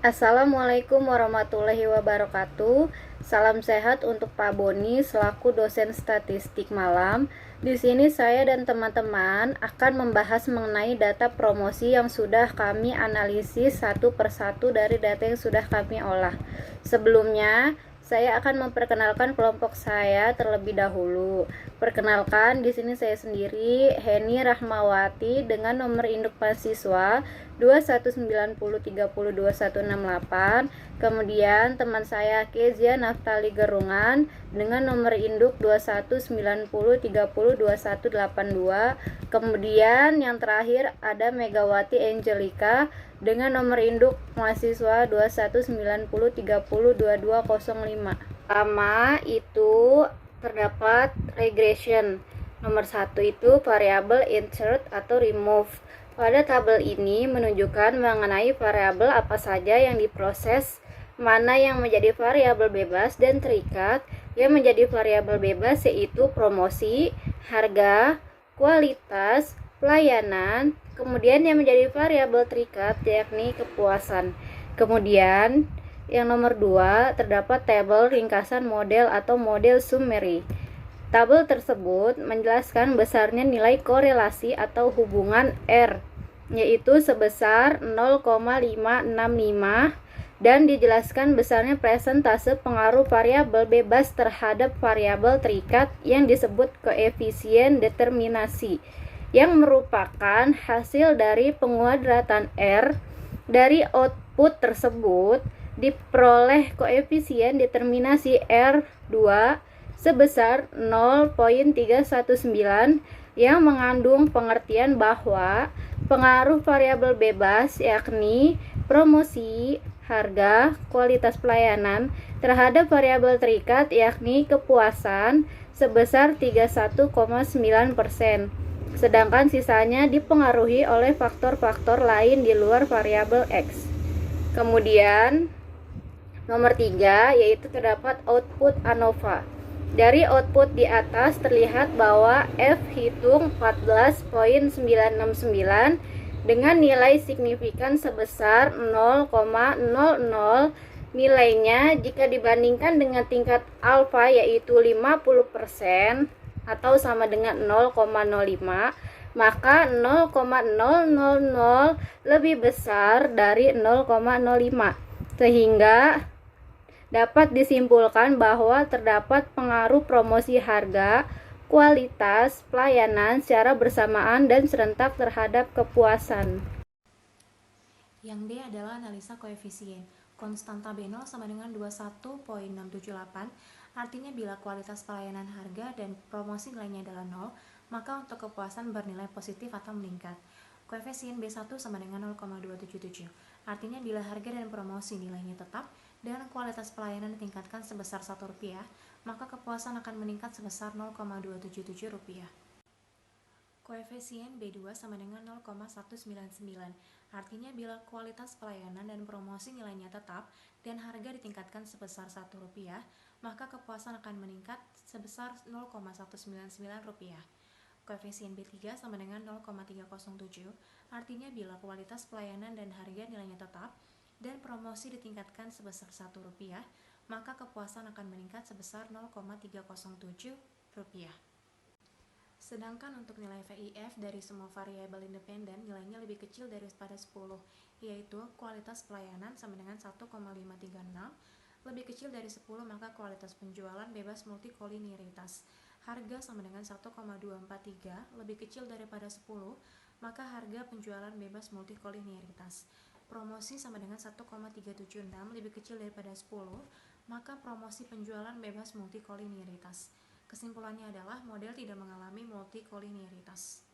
Assalamualaikum warahmatullahi wabarakatuh. Salam sehat untuk Pak Boni selaku dosen statistik malam. Di sini saya dan teman-teman akan membahas mengenai data promosi yang sudah kami analisis satu persatu dari data yang sudah kami olah. Sebelumnya, saya akan memperkenalkan kelompok saya terlebih dahulu. Perkenalkan, di sini saya sendiri, Heni Rahmawati, dengan nomor induk mahasiswa 21903021168. Kemudian teman saya Kezia Naftali Gerungan dengan nomor induk 21903021182. Kemudian yang terakhir ada Megawati Angelika dengan nomor induk mahasiswa 21903022205. Pertama itu terdapat regression. Nomor satu itu variabel insert atau remove. Pada tabel ini menunjukkan mengenai variabel apa saja yang diproses, mana yang menjadi variabel bebas dan terikat. Yang menjadi variabel bebas yaitu promosi, harga, kualitas, pelayanan. Kemudian yang menjadi variabel terikat yakni kepuasan. Kemudian yang nomor 2 terdapat tabel ringkasan model atau model summary. Tabel tersebut menjelaskan besarnya nilai korelasi atau hubungan R, yaitu sebesar 0,565, dan dijelaskan besarnya presentase pengaruh variabel bebas terhadap variabel terikat yang disebut koefisien determinasi, yang merupakan hasil dari penguadratan R. Dari output tersebut diperoleh koefisien determinasi R2 sebesar 0,319 yang mengandung pengertian bahwa pengaruh variabel bebas yakni promosi, harga, kualitas pelayanan terhadap variabel terikat yakni kepuasan sebesar 31,9%, sedangkan sisanya dipengaruhi oleh faktor-faktor lain di luar variabel X. Kemudian nomor 3 yaitu terdapat output ANOVA. Dari output di atas terlihat bahwa F hitung 14,969 dengan nilai signifikan sebesar 0,00. Nilainya jika dibandingkan dengan tingkat alfa yaitu 50% atau sama dengan 0,05, maka 0,000 lebih besar dari 0,05, sehingga dapat disimpulkan bahwa terdapat pengaruh promosi harga, kualitas, pelayanan secara bersamaan dan serentak terhadap kepuasan. Yang D adalah analisa koefisien. Konstanta B0 sama dengan 21,678, artinya bila kualitas pelayanan harga dan promosi nilainya adalah 0, maka untuk kepuasan bernilai positif atau meningkat. Koefisien B1 sama dengan 0,277, artinya bila harga dan promosi nilainya tetap dan kualitas pelayanan ditingkatkan sebesar Rp1, maka kepuasan akan meningkat sebesar Rp0,277. Koefisien B2 sama dengan 0,199, artinya bila kualitas pelayanan dan promosi nilainya tetap dan harga ditingkatkan sebesar Rp1, maka kepuasan akan meningkat sebesar Rp0,199. Koefisien B3 sama dengan 0,307, artinya bila kualitas pelayanan dan harga nilainya tetap dan promosi ditingkatkan sebesar Rp1, maka kepuasan akan meningkat sebesar Rp0,307. Sedangkan untuk nilai VIF dari semua variabel independen nilainya lebih kecil daripada 10, yaitu kualitas pelayanan sama dengan 1,536, lebih kecil dari 10 maka kualitas penjualan bebas multikoliniaritas. Harga sama dengan 1,243, lebih kecil daripada 10, maka harga penjualan bebas multikoliniaritas. Promosi sama dengan 1,376, lebih kecil daripada 10, maka promosi penjualan bebas multikoliniaritas. Kesimpulannya adalah model tidak mengalami multikoliniaritas.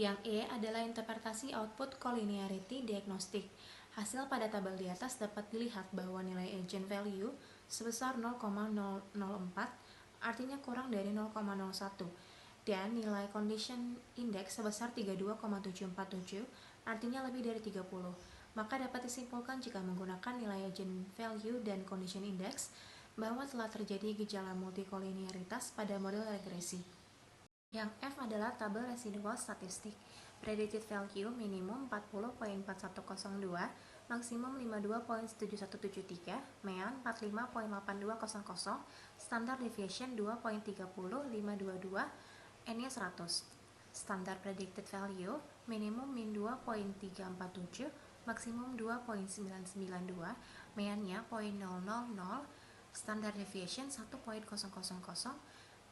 Yang E adalah interpretasi output collinearity diagnostic. Hasil pada tabel di atas dapat dilihat bahwa nilai agent value sebesar 0,004, artinya kurang dari 0,01, dan nilai condition index sebesar 32,747, artinya lebih dari 30. Maka dapat disimpulkan jika menggunakan nilai agent value dan condition index bahwa telah terjadi gejala multikoliniaritas pada model regresi. Yang F adalah tabel residual statistik. Predicted value minimum 40.4102, maksimum 52.7173, mean 45.8200, standard deviation 2.30522, n-nya 100. Standard predicted value minimum min 2.347, maksimum 2.992, mean-nya 0.000, standard deviation 1.000,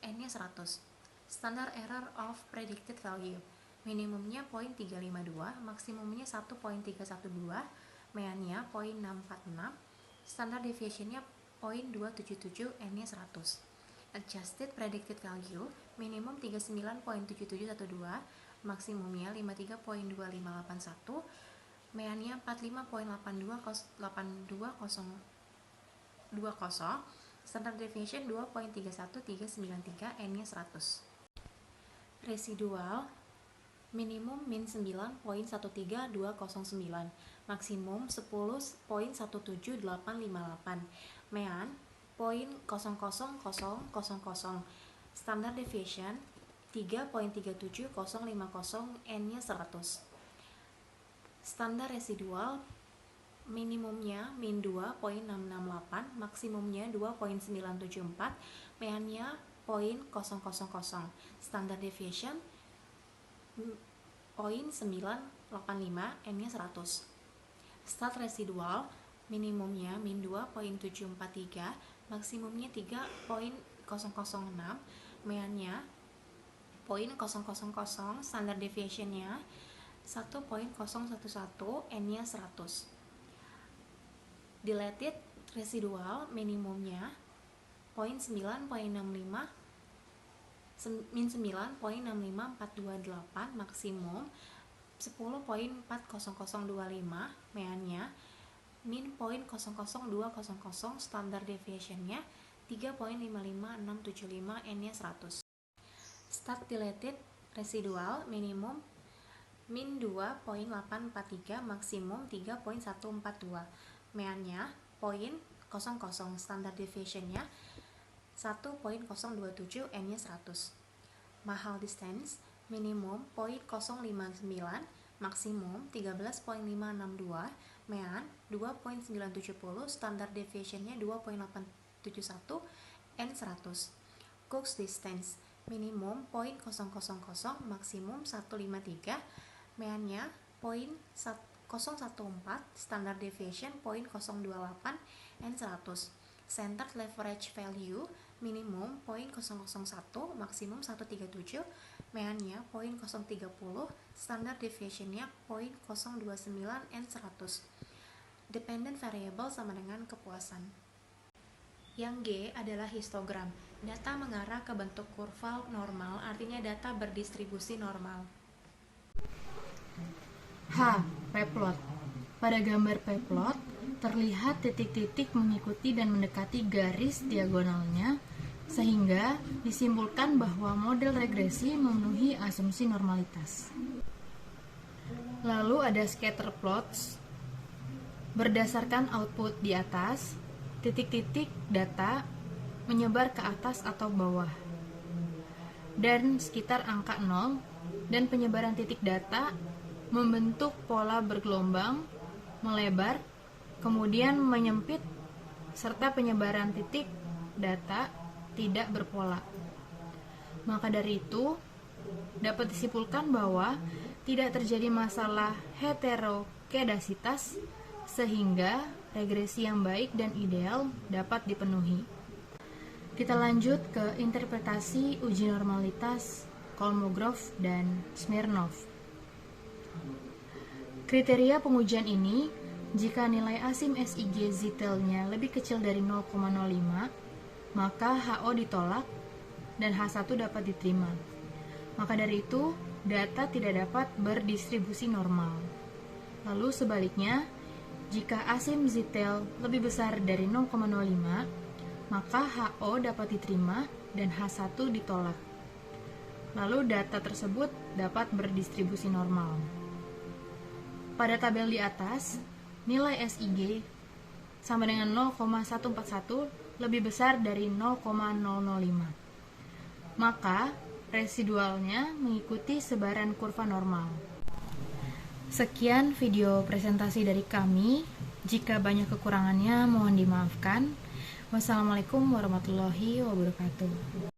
n-nya 100. Standard error of predicted value minimumnya 0.352, maksimumnya 1.312, mean-nya 0.646, standard deviation-nya 0.277, n-nya 100. Adjusted predicted value minimum 39.7712, maksimumnya 53.2581, mean-nya 45.828020, standard deviation 2.31393, n-nya 100. Residual minimum min 9.130209, maksimum 10.17858, mean 0.00000, standard deviation 3.37050, n-nya 100. Standar residual minimumnya min 2.668, maksimumnya 2.974, mean-nya 0.000, standard deviation 0.985, n-nya 100. Start residual minimumnya min 2.743, maksimumnya 3.006, mean-nya 0.000, standard deviation-nya 1.011, n-nya 100. Dilated residual minimumnya 0.9.65, min 9.65428, maksimum 10.40025, mean-nya min 0.00200, standard deviation-nya 3.55675, n-nya 100. Start dilated residual minimum min 2.843, maksimum 3.142, mean-nya 0.00, standard deviation-nya 1.027, n-nya 100. Mahal distance minimum 0.059, maksimum 13.562, mean 2.970, standard deviation-nya 2.871, n 100. Cook's distance minimum 0.000, maksimum 153, mean-nya 0.014, standard deviation 0.028, n 100. Centered leverage value minimum 0.001, maksimum 137, mean-nya 0.030, standard deviation-nya 0.029, n 100. Dependent variable sama dengan kepuasan. Yang G adalah histogram. Data mengarah ke bentuk kurva normal, artinya data berdistribusi normal. H. P-plot. Pada gambar P-plot, terlihat titik-titik mengikuti dan mendekati garis diagonalnya, sehingga disimpulkan bahwa model regresi memenuhi asumsi normalitas. Lalu ada scatter plots. Berdasarkan output di atas, titik-titik data menyebar ke atas atau bawah, dan sekitar angka 0, dan penyebaran titik data membentuk pola bergelombang, melebar, kemudian menyempit, serta penyebaran titik data tidak berpola. Maka dari itu, dapat disimpulkan bahwa tidak terjadi masalah heterokedasitas, sehingga regresi yang baik dan ideal dapat dipenuhi. Kita lanjut ke interpretasi uji normalitas Kolmogorov dan Smirnov. Kriteria pengujian ini, jika nilai asim SIG Zittel-nya lebih kecil dari 0,05, maka HO ditolak dan H1 dapat diterima. Maka dari itu, data tidak dapat berdistribusi normal. Lalu sebaliknya, jika asim Zittel lebih besar dari 0,05, maka HO dapat diterima dan H1 ditolak. Lalu data tersebut dapat berdistribusi normal. Pada tabel di atas, nilai SIG sama dengan 0,141 lebih besar dari 0,005. Maka residualnya mengikuti sebaran kurva normal. Sekian video presentasi dari kami. Jika banyak kekurangannya mohon dimaafkan. Wassalamualaikum warahmatullahi wabarakatuh.